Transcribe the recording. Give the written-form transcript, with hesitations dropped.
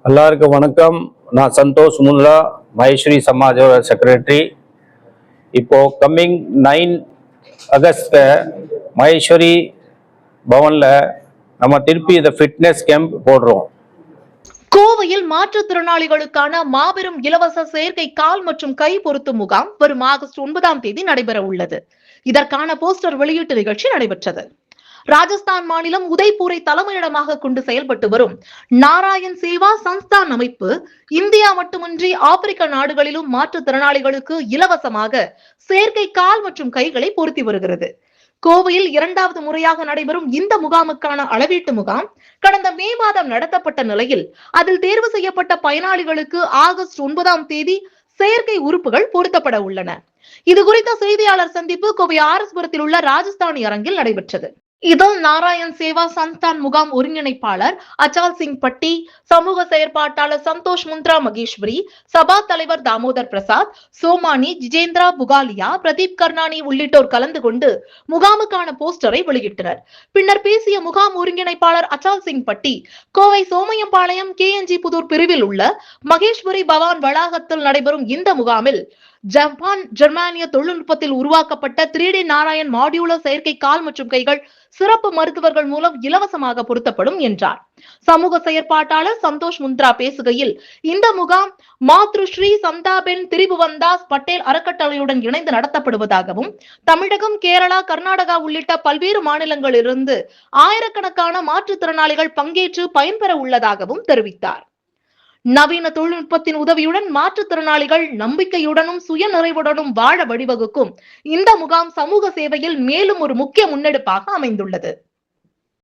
எல்லாருக்கும் வணக்கம். நான் சந்தோஷ் முல்லா, மகேஸ்வரி சமாஜோட செக்ரட்டரி. இப்போ கம்மிங் 9 ஆகஸ்ட் மகேஸ்வரி பவன்ல நம்ம திருப்பி இந்த ஃபிட்னஸ் கேம்ப் போடுறோம். கோவையில் மாற்றுத்திறனாளிகளுக்கான மாபெரும் இலவச செயற்கை கால் மற்றும் கை பொருத்தும் முகாம் வரும் ஆகஸ்ட் 9ஆம் தேதி நடைபெற உள்ளது. இதற்கான போஸ்டர் வெளியீட்டு நிகழ்ச்சி நடைபெற்றது. ராஜஸ்தான் மாநிலம் உதய்பூரை தலைமையிடமாக கொண்டு செயல்பட்டு வரும் நாராயண் சேவா சன்ஸ்தான் அமைப்பு இந்தியா மட்டுமின்றி ஆப்பிரிக்க நாடுகளிலும் மாற்றுத்திறனாளிகளுக்கு இலவசமாக செயற்கை கால் மற்றும் கைகளை பொருத்தி வருகிறது. கோவையில் 2வது முறையாக நடைபெறும் இந்த முகாமுக்கான அளவீட்டு முகாம் கடந்த மே மாதம் நடத்தப்பட்ட நிலையில் அதில் தேர்வு செய்யப்பட்ட பயனாளிகளுக்கு ஆகஸ்ட் 9ஆம் தேதி செயற்கை உறுப்புகள் பொருத்தப்பட உள்ளன. இது குறித்த செய்தியாளர் சந்திப்பு கோவை ஆர்எஸ்புரத்தில் உள்ள ராஜஸ்தானி அரங்கில் நடைபெற்றது. இதில் நாராயண் சேவா சன்ஸ்தான் முகாம் ஒருங்கிணைப்பாளர் அச்சால் சிங் பட்டி, சமூக செயற்பாட்டாளர் சந்தோஷ் முந்த்ரா மகேஸ்வரி, சபா தலைவர் தாமோதர் பிரசாத், சோமானி, ஜிஜேந்திரா புகாலியா, பிரதீப் கர்னானி உள்ளிட்டோர் கலந்து கொண்டு முகாமுக்கான போஸ்டரை வெளியிட்டனர். பின்னர் பேசிய முகாம் ஒருங்கிணைப்பாளர் அச்சால் சிங் பட்டி, கோவை சோமையம்பாளையம் KNG புதூர் பிரிவில் உள்ள மகேஸ்வரி பவான் வளாகத்தில் நடைபெறும் இந்த முகாமில் ஜப்பான் ஜெர்மானிய தொழில்நுட்பத்தில் உருவாக்கப்பட்ட 3D நாராயண் மாடியுலர் செயற்கை கால் மற்றும் கைகள் சிறப்பு மருத்துவர்கள் மூலம் இலவசமாக பொருத்தப்படும் என்றார். சமூக செயற்பாட்டாளர் சந்தோஷ் முந்த்ரா பேசுகையில், இந்த முகாம் மாத்ருஸ்ரீ சந்தாபென் திரிபுவந்தாஸ் பட்டேல் அறக்கட்டளையுடன் இணைந்து நடத்தப்படுவதாகவும் தமிழகம், கேரளா, கர்நாடகா உள்ளிட்ட பல்வேறு மாநிலங்களிலிருந்து ஆயிரக்கணக்கான மாற்றுத்திறனாளிகள் பங்கேற்று பயன்பெற உள்ளதாகவும் தெரிவித்தார். நவீன தொழில்நுட்பத்தின் உதவியுடன் மாற்றுத்திறனாளிகள் நம்பிக்கையுடனும் சுய நிறைவுடனும் வாழ வழிவகுக்கும் இந்த முகாம் சமூக சேவையில் மேலும் ஒரு முக்கிய முன்னெடுப்பாக அமைந்துள்ளது.